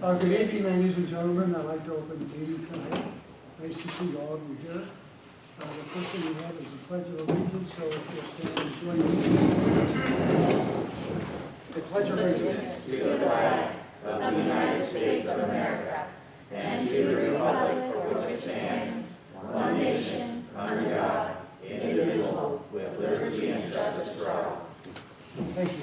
Good evening, ladies and gentlemen. I'd like to open the meeting tonight. Nice to see all of you here. The first thing we have is the Pledge of Allegiance, so if you'll stand and join me. The Pledge of Allegiance to the flag of the United States of America and to the republic for which it stands, one nation, under God, indivisible, with liberty and justice for all. Thank you.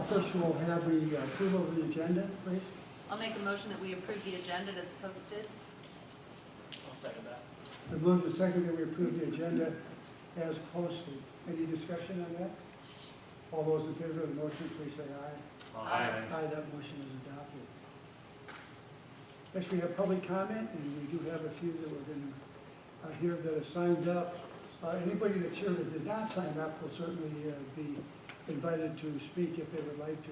First, we'll have the approval of the agenda, please. I'll make a motion that we approve the agenda as posted. I'll second that. I move the second that we approve the agenda as posted. Any discussion on that? All those in favor of the motion, please say aye. Aye. Aye, that motion is adopted. Next, we have public comment, and we do have a few that we're going to hear that have signed up. Anybody that's here that did not sign up will certainly be invited to speak if they would like to.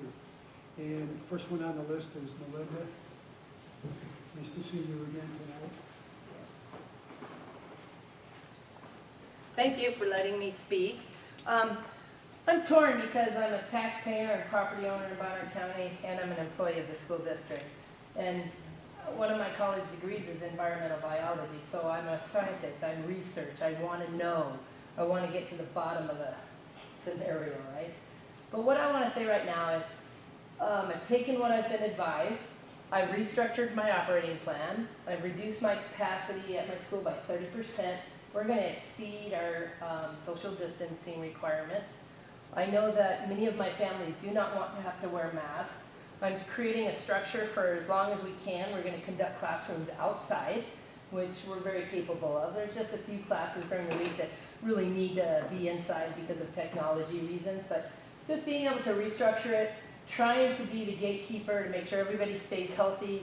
And the first one on the list is Melinda. Nice to see you again tonight. Thank you for letting me speak. I'm torn because I'm a taxpayer and property owner in Bonner County, and I'm an employee of the school district. And one of my college degrees is environmental biology, so I'm a scientist, I'm research, I want to know, I want to get to the bottom of the scenario, right? But what I want to say right now is I've taken what I've been advised, I've restructured my operating plan, I've reduced my capacity at my school by 30%. We're going to exceed our social distancing requirements. I know that many of my families do not want to have to wear masks. I'm creating a structure for as long as we can. We're going to conduct classrooms outside, which we're very capable of. There's just a few classes during the week that really need to be inside because of technology reasons, but just being able to restructure it, trying to be the gatekeeper to make sure everybody stays healthy,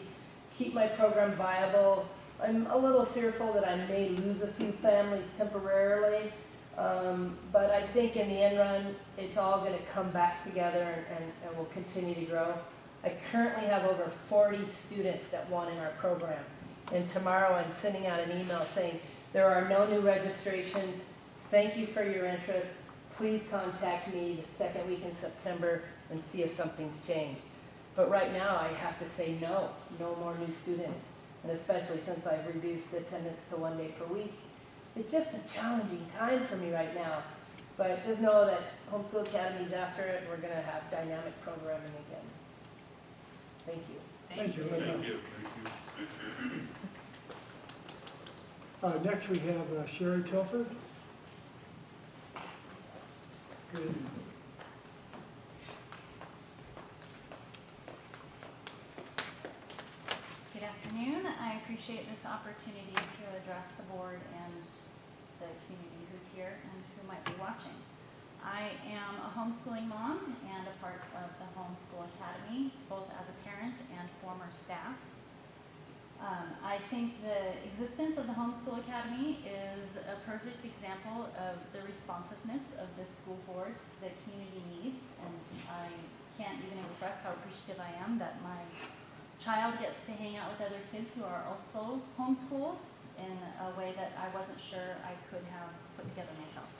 keep my program viable. I'm a little fearful that I may lose a few families temporarily, but I think in the end run, it's all going to come back together and will continue to grow. I currently have over 40 students that want in our program, and tomorrow I'm sending out an email saying there are no new registrations. Thank you for your interest. Please contact me the second week in September and see if something's changed. But right now I have to say no more new students. And especially since I've reduced the attendance to 1 day per week. It's just a challenging time for me right now. But just know that Homeschool Academy is after it. We're going to have dynamic programming again. Thank you. Thank you. Thank you. Next, we have Sherry Tilford. Good evening. Good afternoon. I appreciate this opportunity to address the board and the community who's here and who might be watching. I am a homeschooling mom and a part of the Homeschool Academy, both as a parent and former staff. I think the existence of the Homeschool Academy is a perfect example of the responsiveness of this school board to the community needs, and I can't even express how appreciative I am that my child gets to hang out with other kids who are also homeschooled in a way that I wasn't sure I could have put together myself.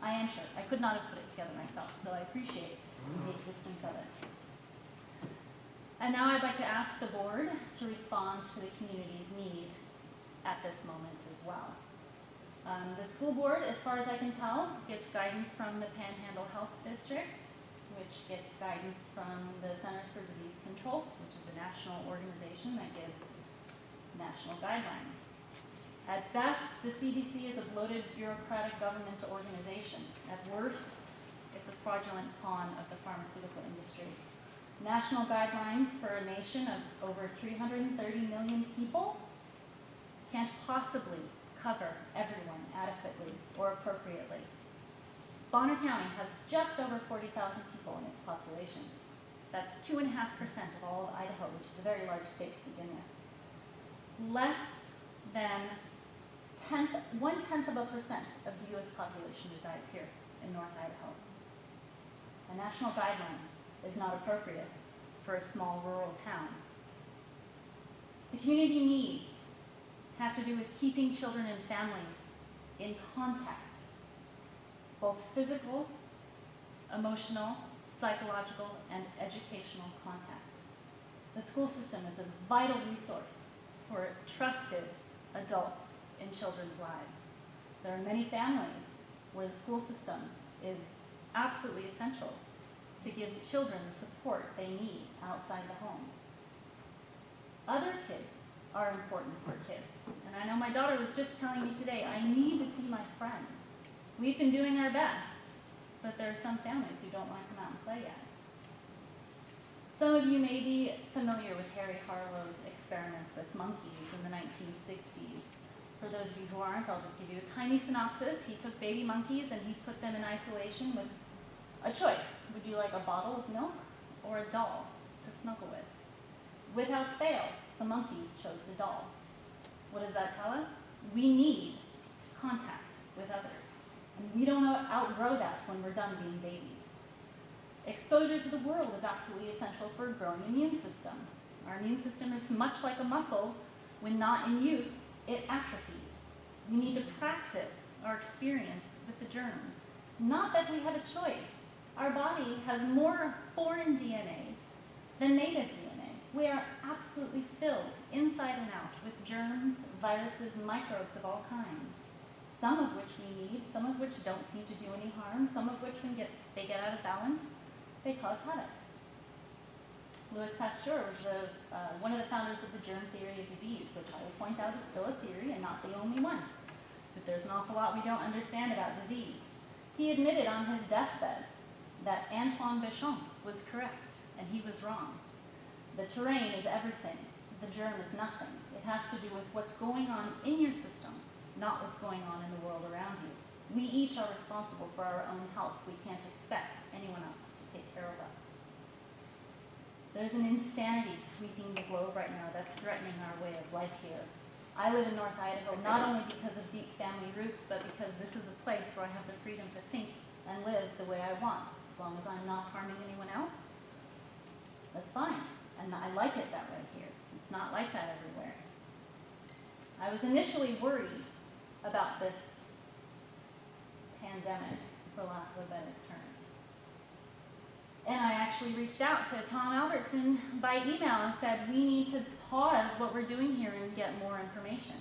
I am sure. I could not have put it together myself, so I appreciate the existence of it. And now I'd like to ask the board to respond to the community's need at this moment as well. The school board, as far as I can tell, gets guidance from the Panhandle Health District, which gets guidance from the Centers for Disease Control, which is a national organization that gives national guidelines. At best, the CDC is a bloated bureaucratic government organization. At worst, it's a fraudulent pawn of the pharmaceutical industry. National guidelines for a nation of over 330 million people can't possibly cover everyone adequately or appropriately. Bonner County has just over 40,000 people in its population. That's 2.5% of all of Idaho, which is a very large state to begin with. Less than 1/10% of the U.S. population resides here in North Idaho. A national guideline is not appropriate for a small rural town. The community needs have to do with keeping children and families in contact, both physical emotional, psychological, and educational contact. The school system is a vital resource for trusted adults in children's lives. There are many families where the school system is absolutely essential to give children the support they need outside the home. Other kids are important for kids. And I know my daughter was just telling me today, I need to see my friends. We've been doing our best, but there are some families who don't want to come out and play yet. Some of you may be familiar with Harry Harlow's experiments with monkeys in the 1960s. For those of you who aren't, I'll just give you a tiny synopsis. He took baby monkeys and he put them in isolation with a choice. Would you like a bottle of milk or a doll to snuggle with? Without fail, the monkeys chose the doll. What does that tell us? We need contact with others. And we don't outgrow that when we're done being babies. Exposure to the world is absolutely essential for a growing immune system. Our immune system is much like a muscle. When not in use, it atrophies. We need to practice our experience with the germs. Not that we have a choice. Our body has more foreign DNA than native DNA. We are absolutely filled, inside and out, with germs, viruses, microbes of all kinds. Some of which we need, some of which don't seem to do any harm, some of which when they get out of balance, they cause havoc. Louis Pasteur was one of the founders of the germ theory of disease, which I will point out is still a theory and not the only one. But there's an awful lot we don't understand about disease. He admitted on his deathbed that Antoine Béchamp was correct and he was wrong. The terrain is everything. The germ is nothing. It has to do with what's going on in your system, not what's going on in the world around you. We each are responsible for our own health. We can't expect anyone else to take care of us. There's an insanity sweeping the globe right now that's threatening our way of life here. I live in North Idaho not only because of deep family roots, but because this is a place where I have the freedom to think and live the way I want. As long as I'm not harming anyone else, that's fine. And I like it that way here. It's not like that everywhere. I was initially worried about this pandemic, for lack of a better term. And I actually reached out to Tom Albertson by email and said, we need to pause what we're doing here and get more information.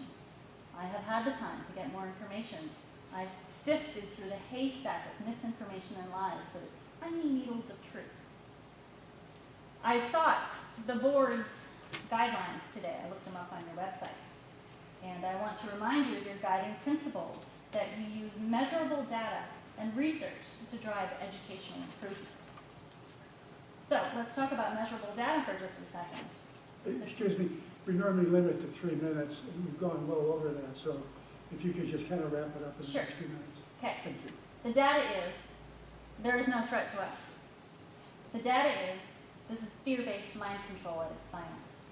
I have had the time to get more information. I've sifted through the haystack of misinformation and lies for the tiny needles of truth. I sought the board's guidelines today. I looked them up on your website. And I want to remind you of your guiding principles, that you use measurable data and research to drive educational improvement. So let's talk about measurable data for just a second. Excuse me, we normally limit to 3 minutes, and we've gone well over that, so if you could just kind of wrap it up in the next few minutes. Okay. Thank you. The data is, there is no threat to us. The data is, this is fear-based mind control at its finest.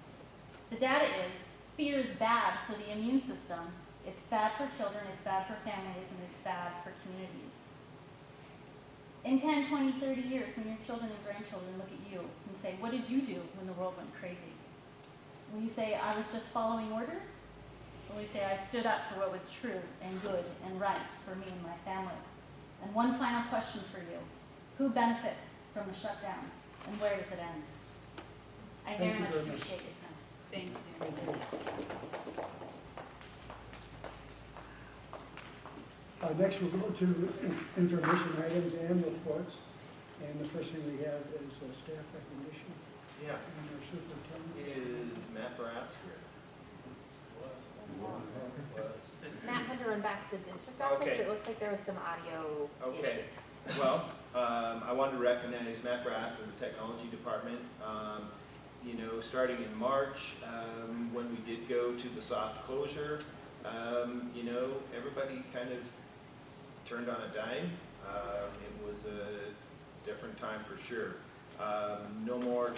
The data is, fear is bad for the immune system. It's bad for children, it's bad for families, and it's bad for communities. In 10, 20, 30 years, when your children and grandchildren look at you and say, what did you do when the world went crazy? Will you say, I was just following orders? Or will you say, I stood up for what was true and good and right for me and my family? And one final question for you. Who benefits from the shutdown, and where does it end? I very much appreciate your time. Thank you. Next, we'll go to information items and reports. And the first thing we have is staff recognition. Yeah. And our superintendent. Is Matt Brass here? Was. Matt had to run back to the district office. Okay. It looks like there was some audio Okay. issues. Well, I wanted to recognize Matt Brass in the technology department. You know, starting in March, when we did go to the soft closure, you know, everybody kind of turned on a dime. It was a different time for sure. No more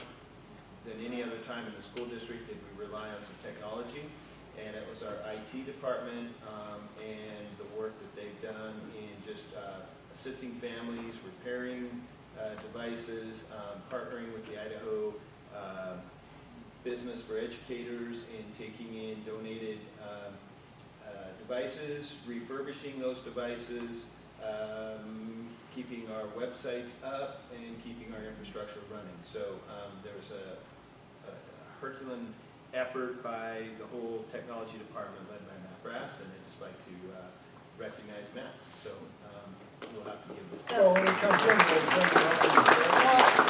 than any other time in the school district did we rely on some technology, and it was our IT department and the work that they've done in just assisting families, repairing devices, partnering with the Idaho Business for Educators in taking in donated devices, refurbishing those devices, keeping our websites up and keeping our infrastructure running. So there's a Herculean effort by the whole technology department led by Matt Brass, and I'd just like to recognize Matt. So we'll have to give this. Well, when it comes in, we'll send it out.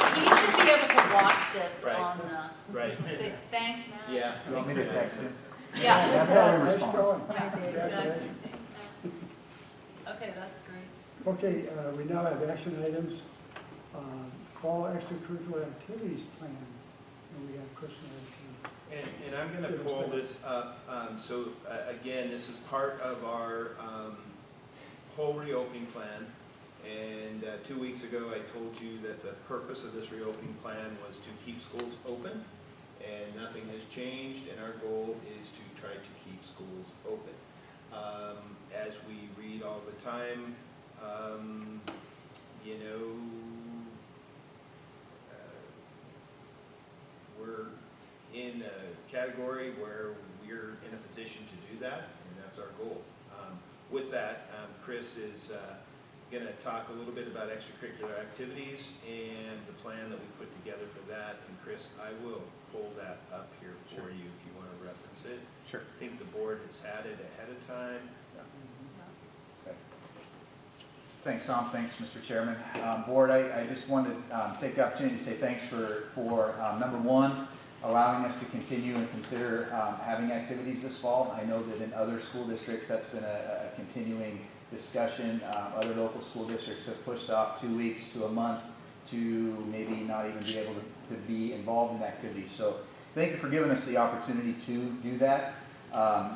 Well, he should be able to watch this Right. on the, Right. say, thanks, Matt. Yeah. Do you want me to text him? Yeah. That's how he Nice responds. going. Exactly. Congratulations. Thanks, Matt. Okay, that's great. Okay, we now have action items. Fall extracurricular activities plan, and we have Chris and And I'm going to pull this up. Again, this is part of our whole reopening plan. And 2 weeks ago, I told you that the purpose of this reopening plan was to keep schools open. And nothing has changed, and our goal is to try to keep schools open. As we read all the time, you know, we're in a category where we're in a position to do that, and that's our goal. With that, Chris is going to talk a little bit about extracurricular activities and the plan that we put together for that. And Chris, I will pull that up here for you if you want to reference it. Sure. I think the board has had it ahead of time. Okay. Thanks, Tom. Thanks, Mr. Chairman. Board, I just wanted to take the opportunity to say thanks for number one, allowing us to continue and consider having activities this fall. I know that in other school districts that's been a continuing discussion. Other local school districts have pushed off 2 weeks to a month to maybe not even be able to be involved in activities. So thank you for giving us the opportunity to do that.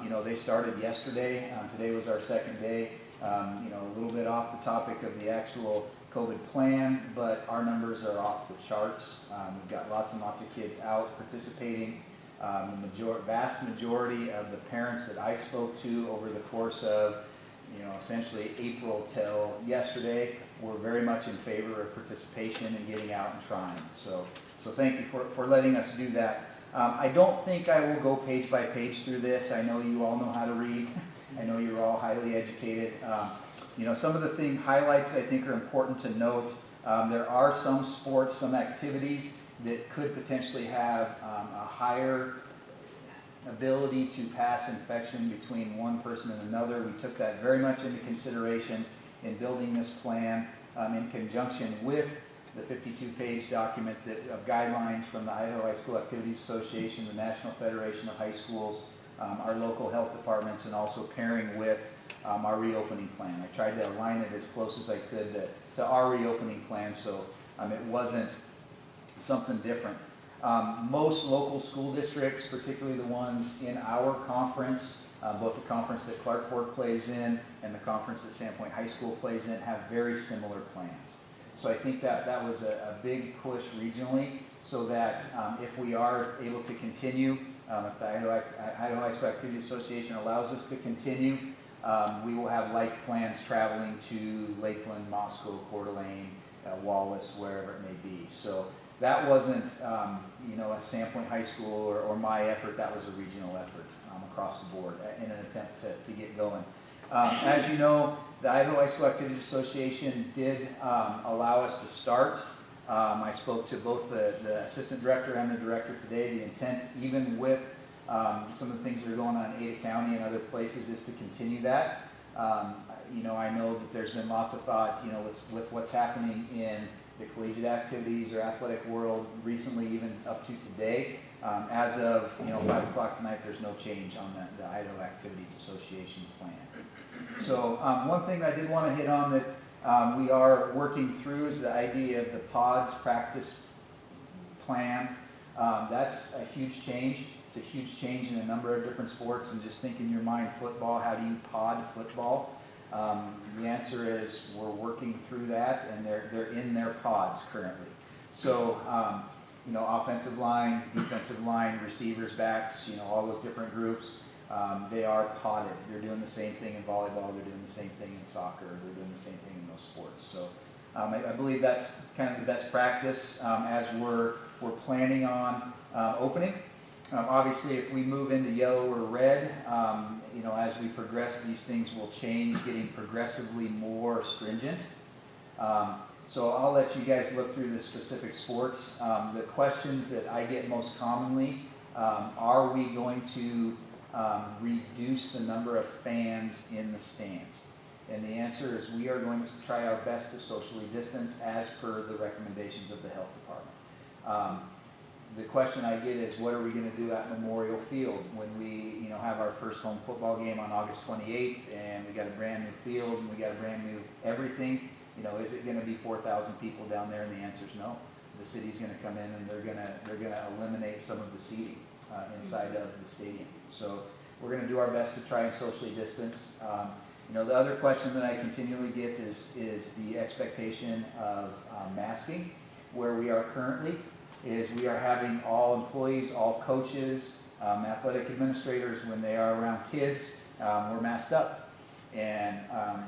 You know, they started yesterday. Today was our second day. You know, a little bit off the topic of the actual COVID plan, but our numbers are off the charts. We've got lots and lots of kids out participating. The vast majority of the parents that I spoke to over the course of, you know, essentially April till yesterday were very much in favor of participation and getting out and trying. So thank you for letting us do that. I don't think I will go page by page through this. I know you all know how to read. I know you're all highly educated. You know, some of the highlights I think are important to note. There are some sports, some activities that could potentially have a higher ability to pass infection between one person and another. We took that very much into consideration in building this plan in conjunction with the 52-page document of guidelines from the Idaho High School Activities Association, the National Federation of High Schools, our local health departments, and also pairing with our reopening plan. I tried to align it as close as I could to our reopening plan, so it wasn't something different. Most local school districts, particularly the ones in our conference, both the conference that Clark Fork plays in and the conference that Sandpoint High School plays in, have very similar plans. So I think that was a big push regionally, so that if we are able to continue, if the Idaho High School Activity Association allows us to continue, we will have like plans traveling to Lakeland, Moscow, Coeur d'Alene, Wallace, wherever it may be. So that wasn't, you know, a Sandpoint High School or my effort. That was a regional effort across the board in an attempt to get going. As you know, the Idaho High School Activities Association did allow us to start. I spoke to both the assistant director and the director today. The intent, even with some of the things that are going on in Ada County and other places, is to continue that. You know, I know that there's been lots of thought, you know, with what's happening in the collegiate activities or athletic world recently, even up to today. As of 5 o'clock tonight, there's no change on the Idaho Activities Association plan. So one thing I did want to hit on that we are working through is the idea of the PODS practice plan. That's a huge change. It's a huge change in a number of different sports, and just think in your mind, football, how do you pod football? The answer is we're working through that, and they're in their pods currently. So, offensive line, defensive line, receivers, backs, all those different groups, they are podded. They're doing the same thing in volleyball, they're doing the same thing in soccer, they're doing the same thing in those sports. So I believe that's kind of the best practice as we're planning on opening. Obviously, if we move into yellow or red, as we progress, these things will change, getting progressively more stringent. So I'll let you guys look through the specific sports. The questions that I get most commonly, are we going to reduce the number of fans in the stands? And the answer is we are going to try our best to socially distance as per the recommendations of the health department. The question I get is, what are we going to do at Memorial Field when we, have our first home football game on August 28th, and we got a brand new field and we got a brand new everything? Is it going to be 4,000 people down there? And the answer is no. The city's going to come in and they're going to eliminate some of the seating inside of the stadium. So we're going to do our best to try and socially distance. The other question that I continually get is the expectation of masking. Where we are currently is we are having all employees, all coaches, athletic administrators, when they are around kids, we're masked up. And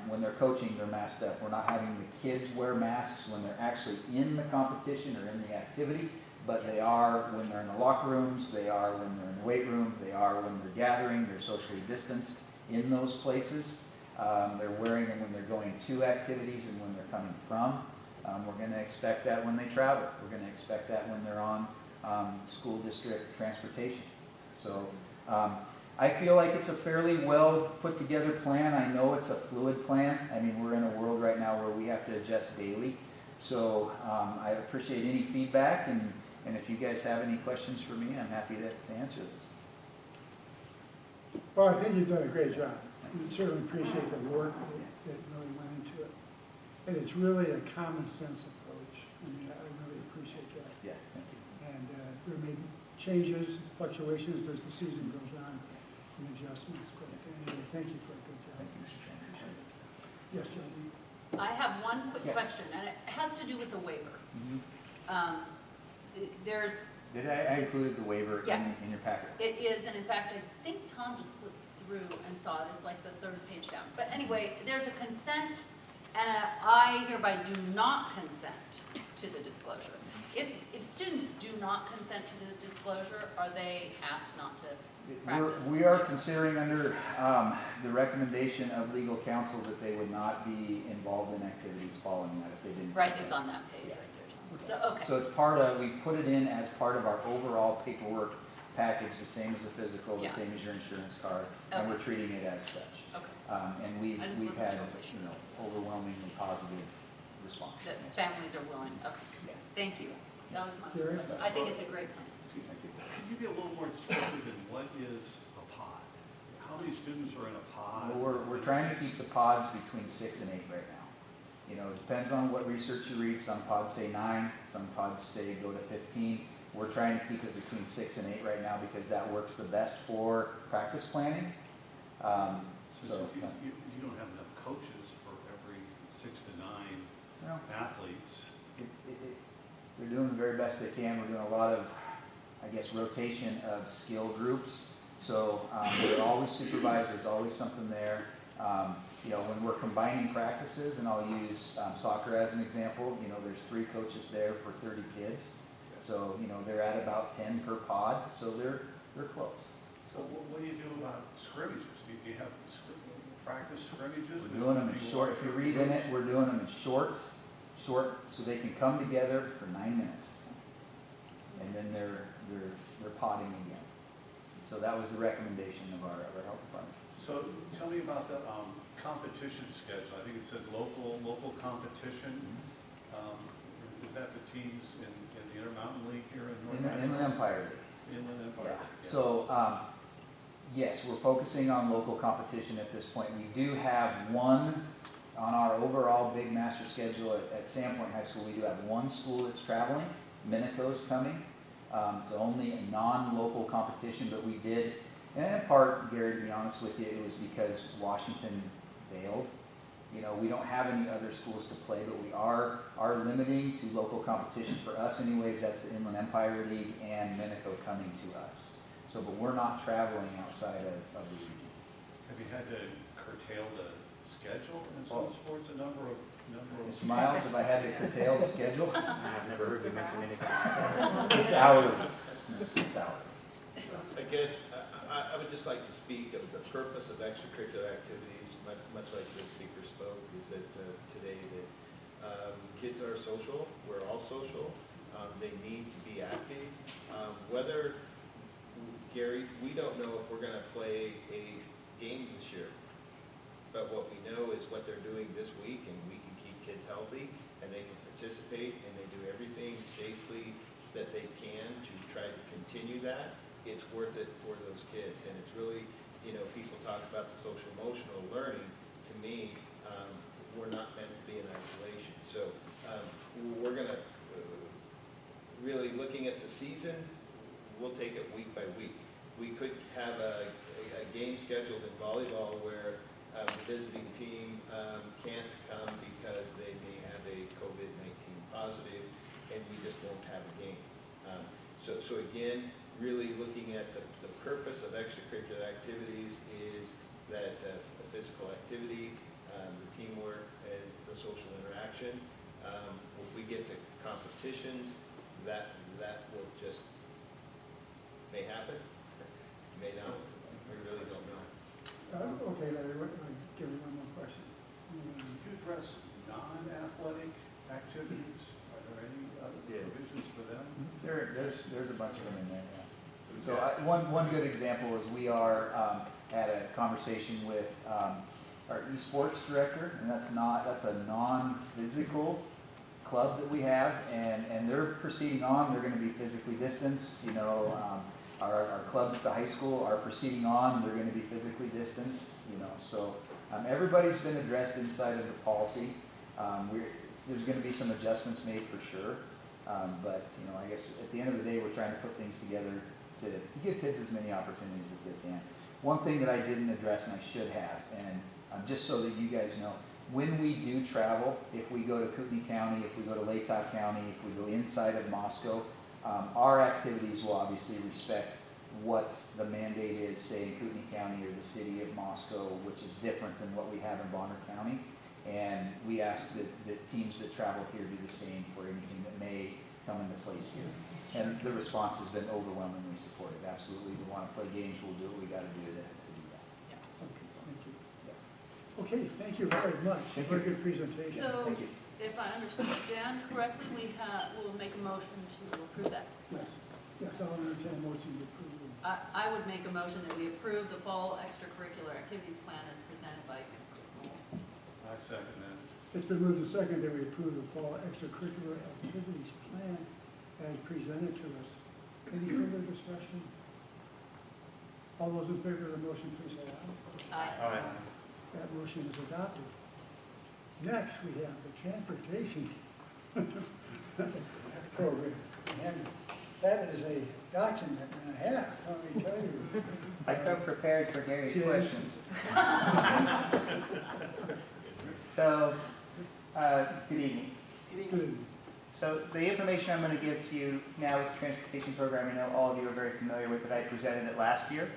when they're coaching, they're masked up. We're not having the kids wear masks when they're actually in the competition or in the activity, but they are when they're in the locker rooms, they are when they're in the weight room, they are when they're gathering, they're socially distanced in those places. They're wearing them when they're going to activities and when they're coming from. We're going to expect that when they travel. We're going to expect that when they're on school district transportation. So I feel like it's a fairly well put together plan. I know it's a fluid plan. I mean, we're in a world right now where we have to adjust daily. So I appreciate any feedback, and if you guys have any questions for me, I'm happy to answer those. Well, I think you've done a great job. We certainly appreciate the work that really went into it. And it's really a common sense approach. I mean, I really appreciate that. Yeah, thank you. And there may be changes, fluctuations as the season goes on, and adjustments. But anyway, thank you for a good job. Thank you, Mr. Chairman. Appreciate it. Yes, Jody? I have one quick Yeah. question, and it has to do with the waiver. Mhm. There's, I included the waiver Yes. in your packet. it is, and in fact, I think Tom just flipped through and saw it. It's like the third page down. But anyway, there's a consent, and I hereby do not consent to the disclosure. If students do not consent to the disclosure, are they asked not to practice? We are considering under the recommendation of legal counsel that they would not be involved in activities following that if they didn't. Right, consent. it's on that page right there, Tom. So, okay. So it's part of, we put it in as part of our overall paperwork package, the same as the physical, the Yeah. same as your insurance card, and Okay. we're treating it as such. Okay. And we've I just wasn't had, totally sure. overwhelmingly positive response. That families are willing, okay. Yeah. Thank you. That was my Gary? question. I think it's a great plan. Thank you. Can you be a little more specific in what is a pod? How many students are in a pod? Well, we're trying to keep the pods between 6 and 8 right now. It depends on what research you read. Some pods say 9, some pods say go to 15. We're trying to keep it between 6 and 8 right now because that works the best for practice planning. So you don't have enough coaches for every 6 to 9 No, athletes. they're doing the very best they can. We're doing a lot of, rotation of skill groups. So they're always supervised, there's always something there. When we're combining practices, and I'll use soccer as an example, there's 3 coaches there for 30 kids. So, they're at about 10 per pod, so they're close. So what do you do about scrimmages? Do you have practice scrimmages? We're doing them in short, if you read in it, we're doing them in short, so they can come together for 9 minutes. And then they're potting again. So that was the recommendation of our health department. So tell me about the competition schedule. I think it said local competition. Is that the teams in the Intermountain League here in North Carolina? Inland Empire League. Inland Empire League, yes. So, yes, we're focusing on local competition at this point. We do have one on our overall big master schedule at Sandpoint High School. We do have one school that's traveling. Minico's coming. It's only a non-local competition, but we did, and in part, Gary, to be honest with you, it was because Washington bailed. We don't have any other schools to play, but we are limiting to local competition. For us anyways, that's the Inland Empire League and Minico coming to us. So, but we're not traveling outside of the region. Have you had to curtail the schedule in some sports? A number of Mr. Miles, have I had to curtail the schedule? I've never heard you mention anything. It's hourly. It's hourly. I guess I would just like to speak of the purpose of extracurricular activities, much like the speaker spoke, is that today that Kids are social, we're all social, they need to be active. Whether, Gary, we don't know if we're gonna play a game this year, but what we know is what they're doing this week, and we can keep kids healthy, and they can participate, and they do everything safely that they can to try to continue that. It's worth it for those kids, and it's really, people talk about the social emotional learning. To me, we're not meant to be in isolation. So we're gonna really looking at the season, we'll take it week by week. We could have a game scheduled in volleyball where the visiting team can't come because they may have a COVID-19 positive, and we just won't have a game. So again, really looking at the purpose of extracurricular activities is that physical activity, the teamwork, and the social interaction. If we get to competitions, that will just may happen, may not. We really don't know. Okay, Larry, give me one more question. Could you address non-athletic activities? Are there any other provisions for them? There's a bunch of them in there, yeah. So one good example is we are at a conversation with our esports director, and that's a non-physical club that we have, and they're proceeding on. They're going to be physically distanced. Our clubs at the high school are proceeding on. They're going to be physically distanced. So everybody's been addressed inside of the policy. There's going to be some adjustments made for sure, but I guess at the end of the day, we're trying to put things together to give kids as many opportunities as they can. One thing that I didn't address, and I should have, and just so that you guys know, when we do travel, if we go to Kootenai County, if we go to Latah County, if we go inside of Moscow, our activities will obviously respect what the mandate is, say in Kootenai County or the city of Moscow, which is different than what we have in Bonner County. And we ask that teams that travel here do the same for anything that may come into place here. And the response has been overwhelmingly supportive. Absolutely, we want to play games, we'll do what we got to do to do that. Okay, thank you. Okay, thank you very much. Very good presentation. So, Thank you. if I understand correctly, we'll make a motion to approve that. Yes, I'll entertain a motion to approve. I would make a motion that we approve the fall extracurricular activities plan as presented by Chris Knowles. I second that. It's been moved and seconded that we approve the fall extracurricular activities plan as presented to us. Any further discussion? All those in favor of the motion, please say aye. Aye. That motion is adopted. Next, we have the transportation program. And that is a document and a half, let me tell you. I come prepared for Gary's Yes. questions. So, good evening. Good. So the information I'm going to give to you now with the transportation program, I know all of you are very familiar with it. I presented it last year.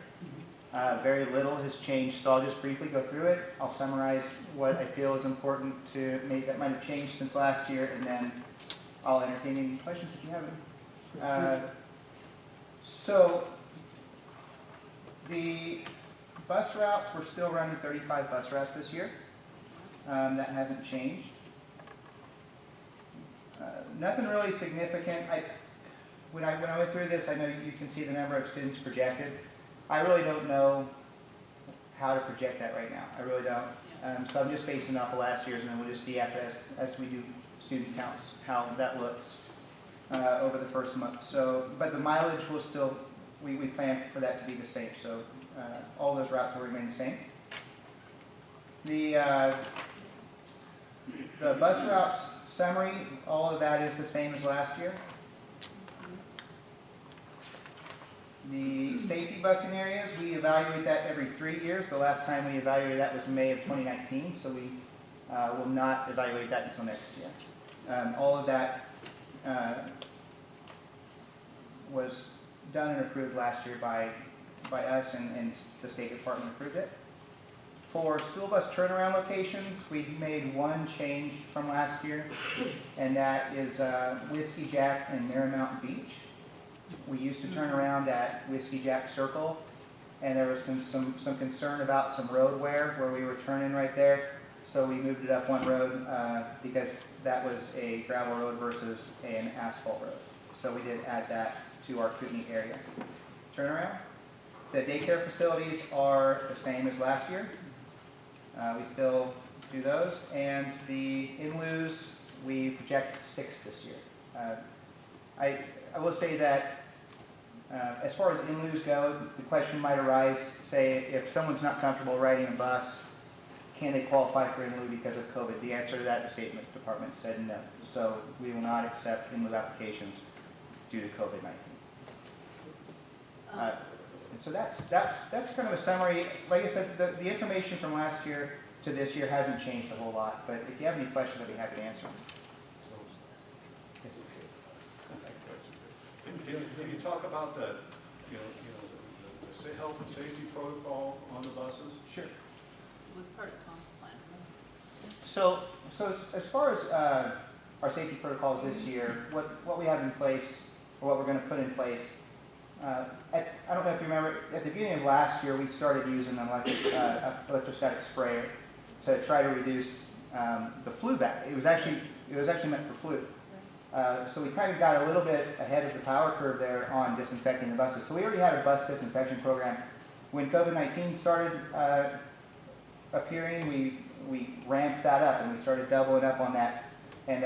Very little has changed, so I'll just briefly go through it. I'll summarize what I feel is important to make that might have changed since last year, and then I'll entertain any questions if you have any. So the bus routes, we're still running 35 bus routes this year. That hasn't changed. Nothing really significant. When I went through this, I know you can see the number of students projected. I really don't know how to project that right now. I really don't. So I'm just basing off of last year's, and then we'll just see after as we do student counts how that looks over the first month. So, but the mileage will still, we plan for that to be the same. So all those routes will remain the same. The bus routes summary, all of that is the same as last year. The safety busing areas, we evaluate that every 3 years. The last time we evaluated that was May of 2019, so we will not evaluate that until next year. All of that was done and approved last year by us, and the State Department approved it. For school bus turnaround locations, we've made one change from last year, and that is Whiskey Jack and Marymount Beach. We used to turn around at Whiskey Jack Circle, and there was some concern about some road wear where we were turning right there. So we moved it up one road because that was a gravel road versus an asphalt road. So we did add that to our Kootenai area. Turnaround. The daycare facilities are the same as last year. We still do those. And the in-lieu, we project 6 this year. I will say that as far as in-lieu go, the question might arise, say, if someone's not comfortable riding a bus, can they qualify for in-lieu because of COVID? The answer to that, the State Department said no. So we will not accept in-lieu applications due to COVID-19. And so that's kind of a summary. Like I said, the information from last year to this year hasn't changed a whole lot, but if you have any questions, I'd be happy to answer them. Can you talk about the health and safety protocol on the buses? Sure. It was part of Tom's plan. So as far as our safety protocols this year, what we have in place, or what we're going to put in place, I don't know if you remember, at the beginning of last year, we started using an electrostatic sprayer to try to reduce the flu vac. It was actually meant for flu. So we kind of got a little bit ahead of the power curve there on disinfecting the buses. So we already had a bus disinfection program. When COVID-19 started appearing, we ramped that up and we started doubling up on that. And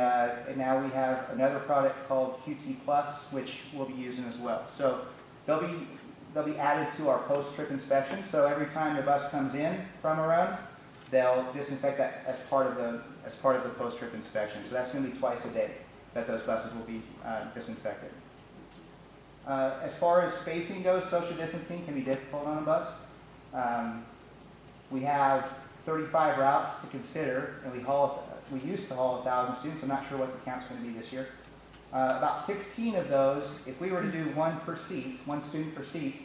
now we have another product called QT Plus, which we'll be using as well. So they'll be added to our post-trip inspection. So every time the bus comes in from a run, they'll disinfect that as part of the post-trip inspection. So that's going to be twice a day that those buses will be disinfected. As far as spacing goes, social distancing can be difficult on a bus. We have 35 routes to consider, and we used to haul 1,000 students. I'm not sure what the count's going to be this year. About 16 of those, if we were to do one student per seat,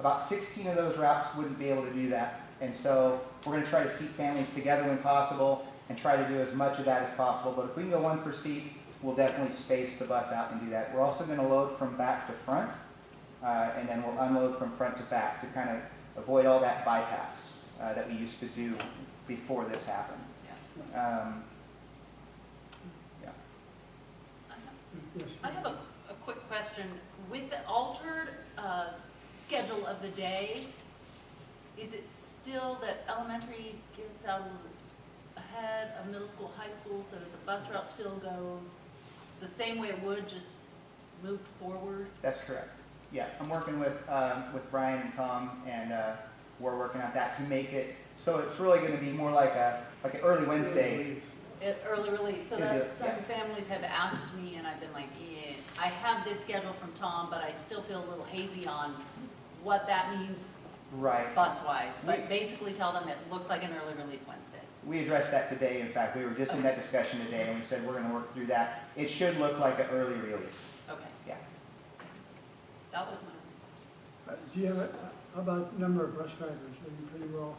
about 16 of those routes wouldn't be able to do that. And so we're going to try to seat families together when possible and try to do as much of that as possible. But if we can go one per seat, we'll definitely space the bus out and do that. We're also going to load from back to front, and then we'll unload from front to back to kind of avoid all that bypass that we used to do before this happened. Yeah. Yeah. I have a quick question. With the altered schedule of the day, is it still that elementary gets out a little ahead of middle school, high school, so that the bus route still goes the same way it would, just moved forward? That's correct. Yeah, I'm working with Brian and Tom, and we're working on that to make it so it's really going to be more like an early Wednesday. Early release. So Yeah, that's, some yeah. families have asked me, and I've been like, yeah, I have this schedule from Tom, but I still feel a little hazy on what that means Right. bus-wise. But basically tell them it looks like an early release Wednesday. We addressed that today. In fact, we were just in that discussion today, and we said we're going to work through that. It should look like an early release. Okay. Yeah. That was my only question. Do you have how about number of bus drivers? Are you pretty well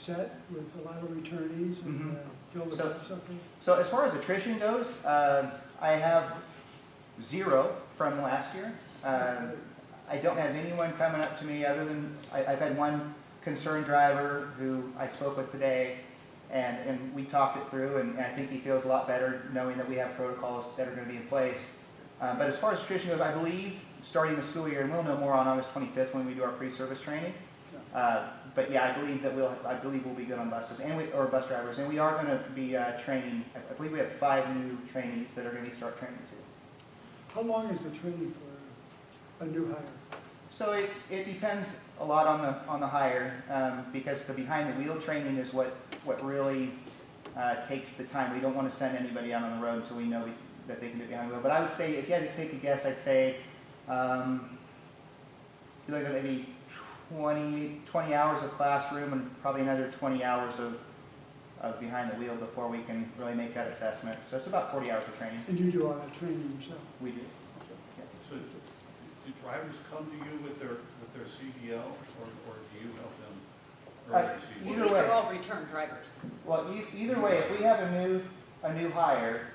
set with a lot of returnees and fill the So- bus up there? So as far as attrition goes, I have 0 from last year. I don't have anyone coming up to me other than I've had one concerned driver who I spoke with today, and we talked it through, and I think he feels a lot better knowing that we have protocols that are going to be in place. But as far as attrition goes, I believe starting the school year, and we'll know more on August 25th when we do our pre-service training. But yeah, I believe we'll be good on buses or bus drivers, and we are going to be training. I believe we have 5 new trainees that are going to start training too. How long is the training for a new hire? So it depends a lot on the hire, because the behind the wheel training is what really takes the time. We don't want to send anybody out on the road until we know that they can do it behind the wheel. But I would say, if you had to take a guess, I'd say you're looking at maybe 20 hours of classroom and probably another 20 hours of behind the wheel before we can really make that assessment. So it's about 40 hours of training. And you do all that training yourself? We do. So do drivers come to you with their CDL, or do you help them earn their Either CDL? way. They're all return drivers. Well, either way, if we have a new hire,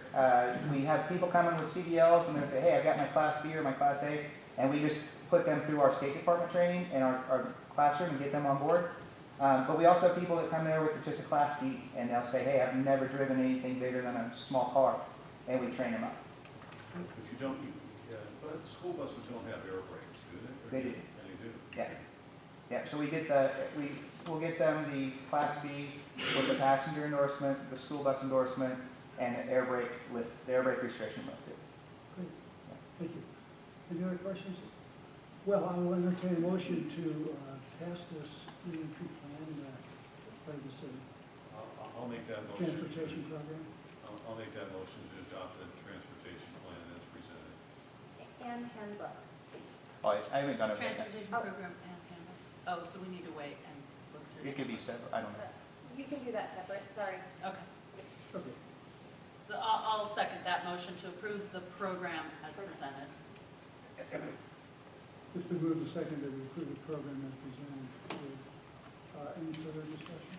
we have people coming with CDLs and they say, hey, I've got my Class B or my Class A, and we just put them through our State Department training and our classroom and get them on board. But we also have people that come there with just a Class D, and they'll say, hey, I've never driven anything bigger than a small car, and we train them up. But you don't, but school buses don't have air brakes, do they? They do. And they do? Yeah. Yeah, so we'll get them the Class B with the passenger endorsement, the school bus endorsement, and the air brake restriction lifted. Great, thank you. Any other questions? Well, I will entertain a motion to pass this reentry plan by the city I'll make that motion. transportation program. I'll make that motion to adopt the transportation plan as presented. And handbook, please. Oh, I haven't done it. Transportation program and handbook. Oh, so we need to wait and look through. It could be separate, I don't know. You can do that separate, sorry. Okay, Okay, so I'll second that motion to approve the program as presented. it's been moved and seconded that we approve the program as presented. Any further discussion?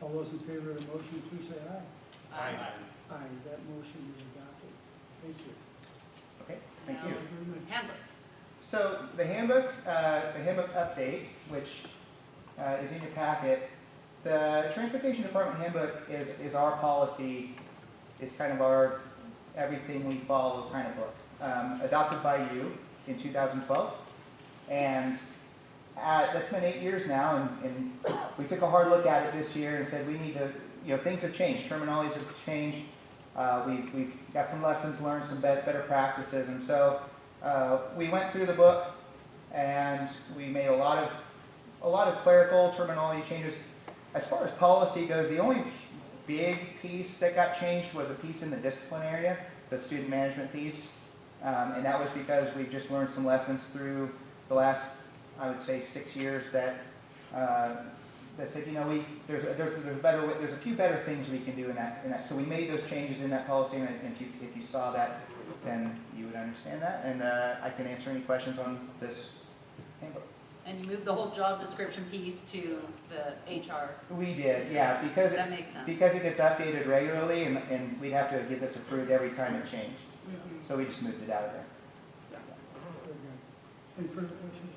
All those in favor of the motion, please say aye. Aye, that motion is adopted. Thank you. Okay, thank Now you. it's handbook. So the handbook update, which is in your packet, the Transportation Department handbook is our policy. It's kind of our everything we follow kind of book, adopted by you in 2012. And that's been 8 years now, and we took a hard look at it this year and said we need to, things have changed, terminologies have changed. We've got some lessons learned, some better practices, and so we went through the book and we made a lot of clerical terminology changes. As far as policy goes, the only big piece that got changed was a piece in the discipline area, the student management piece, and that was because we've just learned some lessons through the last, I would say, 6 years that said, there's a few better things we can do in that. So we made those changes in that policy, and if you saw that, then you would understand that. And I can answer any questions on this handbook. And you moved the whole job description piece to the HR. We did, yeah, because That makes sense. because it gets updated regularly, and we'd have to get this approved every time it changed. Mhm. So we just moved it out of there. Very good. Any further questions?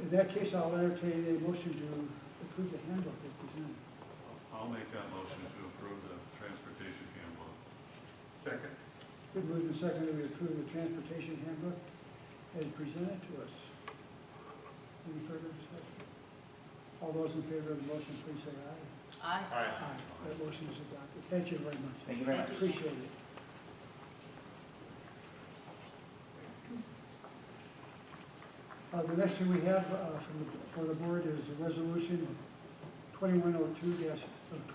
In that case, I'll entertain a motion to approve the handbook as presented. I'll make that motion to approve the transportation handbook. Second. Been moved and seconded, we approve the transportation handbook as presented to us. Any further discussion? All those in favor of the motion, please say aye. Aye. Aye. That motion is adopted. Thank you very much. Thank you very much. Thank you. Appreciate it. The next thing we have for the board is a resolution 2102-21-01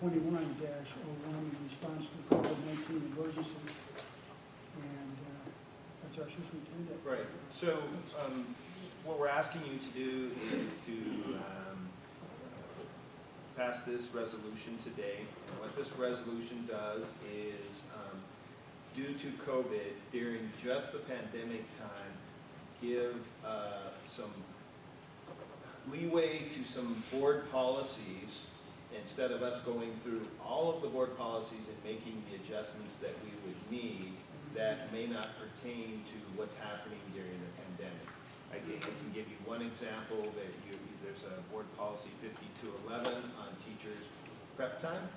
in response to the COVID-19 emergency. And that's our superintendent. Right, so what we're asking you to do is to pass this resolution today. And what this resolution does is, due to COVID, during just the pandemic time, give some leeway to some board policies, instead of us going through all of the board policies and making the adjustments that we would need that may not pertain to what's happening during the pandemic. I can give you one example that there's a board policy 5211 on teachers' prep time.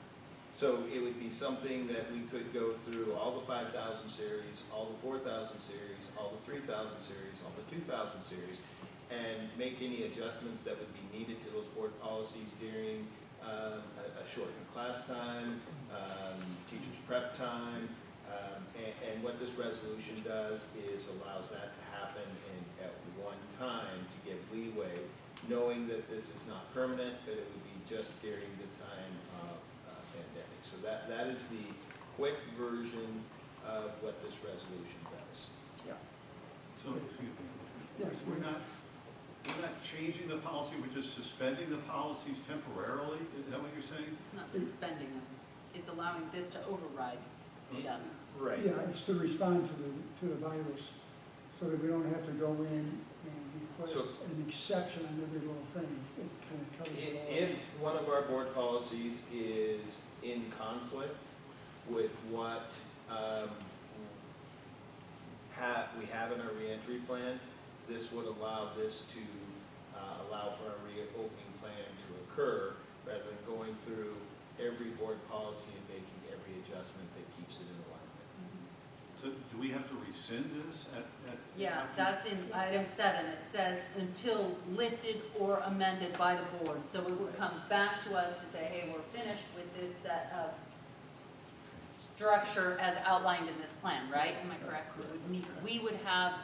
So it would be something that we could go through all the 5,000 series, all the 4,000 series, all the 3,000 series, all the 2,000 series, and make any adjustments that would be needed to those board policies during a shortened class time, teachers' prep time, and what this resolution does is allows that to happen at one time to give leeway, knowing that this is not permanent, but it would be just during the time of pandemic. So that is the quick version of what this resolution does. So, excuse me. Yes. We're not changing the policy, we're just suspending the policies temporarily? Is that what you're saying? It's not suspending them. It's allowing this to override them. Right. Yeah, it's to respond to the virus, so that we don't have to go in and request an exception on every little thing. It kind of covers it all. If one of our board policies is in conflict with what we have in our reentry plan, this would allow this to allow for our reopening plan to occur rather than going through every board policy and making every adjustment that keeps it in alignment. So do we have to rescind this at? Yeah, that's in item 7. It says until lifted or amended by the board. So it would come back to us to say, hey, we're finished with this set of structure as outlined in this plan, right? Am I correct? We would have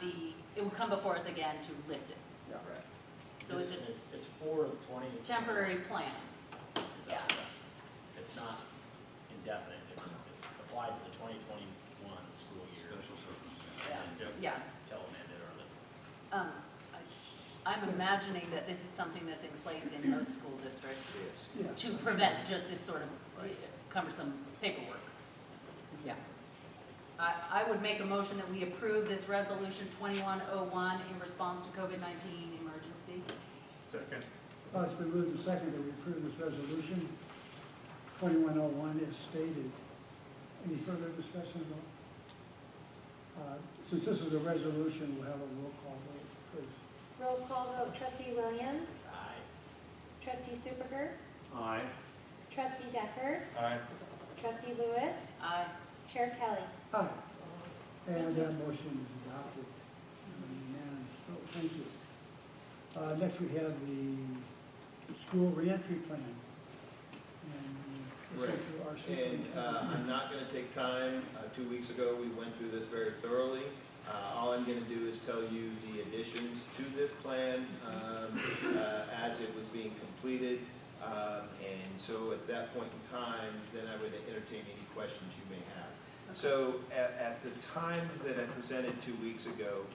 it would come before us again to lift it. Correct. So it's a It's for the 20. temporary plan. Yeah. It's not indefinite, it's applied to the 2021 school year. Special circumstances. Yeah. Until amended or lifted. I'm imagining that this is something that's in place in most school districts Yes. Yeah. to prevent just this sort of cumbersome paperwork. Yeah. I would make a motion that we approve this resolution 2101 in response to COVID-19 emergency. Second. It's been moved and seconded that we approve this resolution 2101 as stated. Any further discussion at all? Since this is a resolution, we'll have a roll call vote, please. Roll call vote, trustee Williams, Aye. trustee Superger, Aye. trustee Decker, Aye. trustee Lewis, Aye. chair Kelly. Aye. And that motion is adopted. Unanimous vote. Thank you. Next, we have the school reentry plan. And Right. to our And superintendent. I'm not going to take time. 2 weeks ago, we went through this very thoroughly. All I'm going to do is tell you the additions to this plan as it was being completed. And so at that point in time, then I would entertain any questions you may have. So at the time that I presented 2 weeks ago,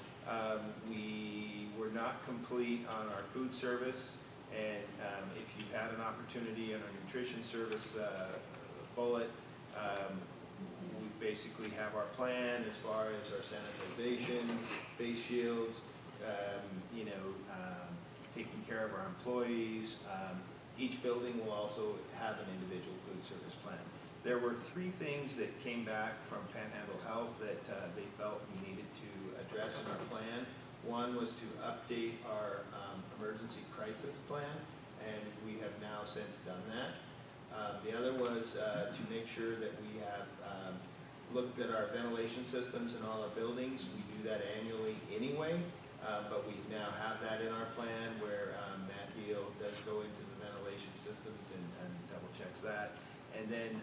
we were not complete on our food service. And if you had an opportunity on our nutrition service bullet, we basically have our plan as far as our sanitization, face shields, taking care of our employees. Each building will also have an individual food service plan. There were 3 things that came back from Panhandle Health that they felt we needed to address in our plan. One was to update our emergency crisis plan, and we have now since done that. The other was to make sure that we have looked at our ventilation systems in all our buildings. We do that annually anyway, but we now have that in our plan where Matt Heel does go into the ventilation systems and double checks that. And then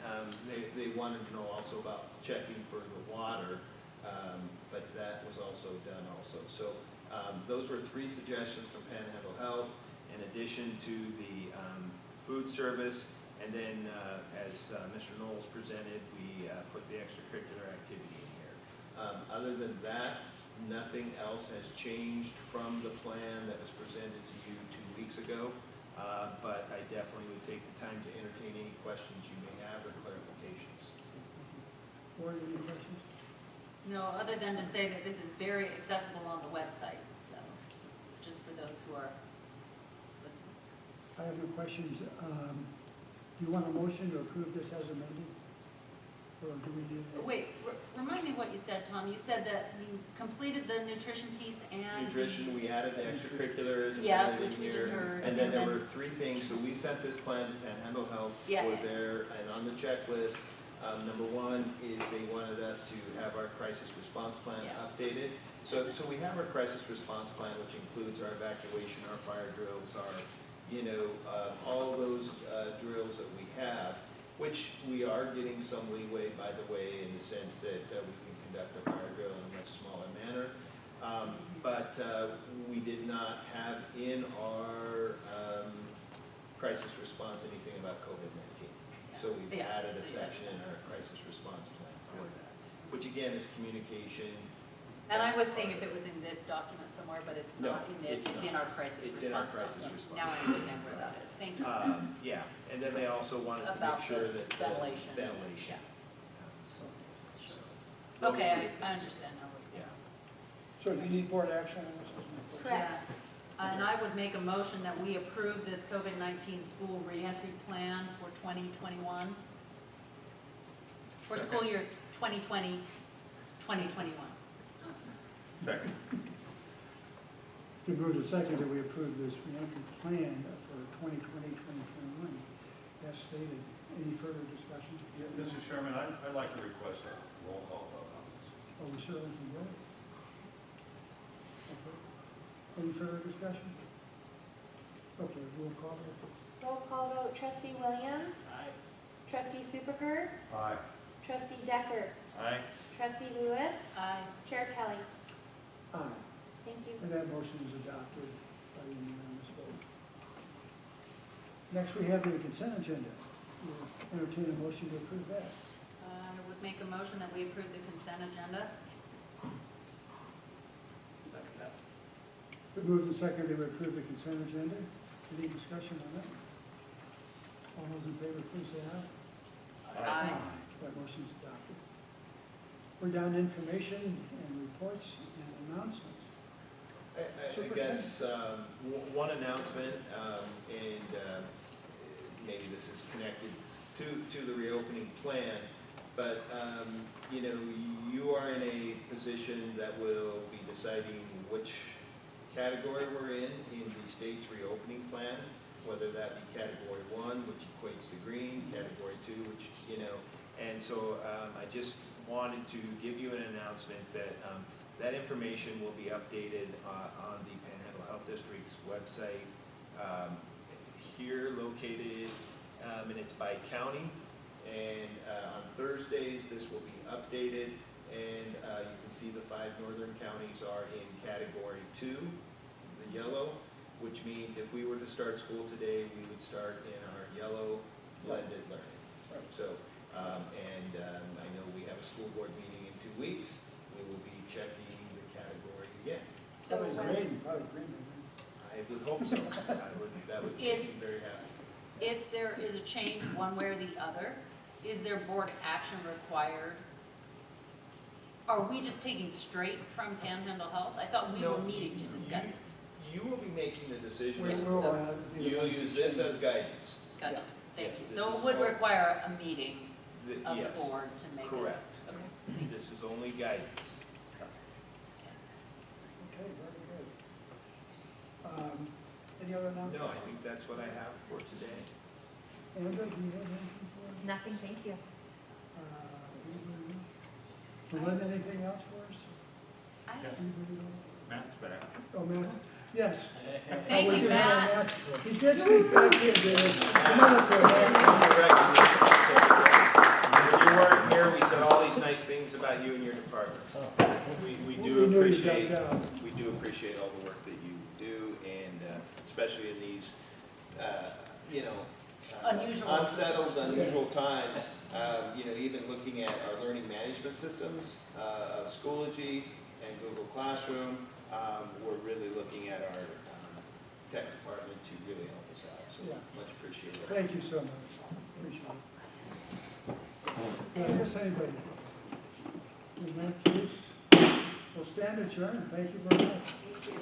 they wanted to know also about checking for the water, but that was also done also. So those were 3 suggestions from Panhandle Health in addition to the food service. And then as Mr. Knowles presented, we put the extracurricular activity in here. Other than that, nothing else has changed from the plan that was presented to you 2 weeks ago. But I definitely would take the time to entertain any questions you may have or clarifications. Board, any questions? No, other than to say that this is very accessible on the website, so just for those who are listening. I have no questions. Do you want a motion to approve this as amended? Or do we need? Wait, remind me what you said, Tom. You said that you completed the nutrition piece and Nutrition, we added the extracurriculars and Yeah, added in which we here. just heard, And then and there then- were 3 things, so we sent this plan to Panhandle Health Yeah. for their, and on the checklist, number 1 is they wanted us to have our crisis response plan Yeah. updated. So we have our crisis response plan, which includes our evacuation, our fire drills, our, all those drills that we have, which we are getting some leeway, by the way, in the sense that we can conduct a fire drill in a much smaller manner. But we did not have in our crisis response anything about COVID-19. So we've Yeah. added a section in our crisis response plan for that, which again is communication. And I was seeing if it was in this document somewhere, but it's No, not in this, it's it's in not. our crisis It's response. in our crisis document. response. Now I understand where that is. Thank you. Yeah, and then they also wanted to About make sure the that. the ventilation. Ventilation. Yeah. Okay, I understand now. Yeah. So do you need board action on this? Is my question. Correct. Yes. And I would make a motion that we approve this COVID-19 school reentry plan for 2021. For school year 2020, 2021. Second. It's been moved and seconded that we approve this reentry plan for 2020-2021, as stated. Any further discussion? Yeah, Mr. Chairman, I'd like to request a roll call vote on this. Oh, we certainly can do it. Okay. Any further discussion? Okay, roll call. Roll call vote, trustee Williams, Aye. trustee Superger, Aye. trustee Decker, Aye. trustee Lewis, Aye. chair Kelly. Aye. Thank you. And that motion is adopted by unanimous vote. Next, we have the consent agenda. We'll entertain a motion to approve that. I would make a motion that we approve the consent agenda. Second that. It moves and seconded to approve the consent agenda. Any discussion on that? All those in favor, please say aye. Aye. That motion is adopted. We're down to information and reports and announcements. I guess, one announcement, and maybe this is connected to the reopening plan, but, you know, you are in a position that will be deciding which category we're in the state's reopening plan, whether that be category 1, which equates to green, category 2, which, you know, and so I just wanted to give you an announcement that that information will be updated on the Panhandle Health District's website, here located, and it's by county. And on Thursdays, this will be updated, and you can see the 5 northern counties are in category 2, the yellow, which means if we were to start school today, we would start in our yellow blended learning. So, I know we have a school board meeting in 2 weeks. We will be checking the category again. So Probably green, probably green. I would hope so. That would make me very happy. if there is a change one way or the other, is there board action required? Are we just taking straight from Panhandle Health? I thought we were No, meeting to discuss it. You will be making the decision. We Yeah. will, You'll use this as guidance. Gotcha, Yeah. thank Yes, you. this So is it would all- require a meeting of the Yes, board to make it. correct. Okay. This is only guidance. Okay, very good. Any other announcements? No, I think that's what I have for today. Andrew, do you have anything for us? Nothing, thank you. Anybody else? Lynn, anything else for us? Anybody else? Matt's back. Oh, Matt? Yes. Thank Oh, we you, did have Matt. He did sneak back in, did he? Come on up there, Matt. When you weren't here, we said all these nice things about you and your department. We We do knew you appreciate, jumped out. we do appreciate all the work that you do, and especially in these, you know, Unusual. unsettled, unusual times. You know, even looking at our learning management systems, Schoology and Google Classroom, we're really looking at our tech department to really help us out. So Yeah. much appreciated. Thank you so much. Appreciate it. Yes, anybody? In that case, we'll stand adjourned. Thank you very much.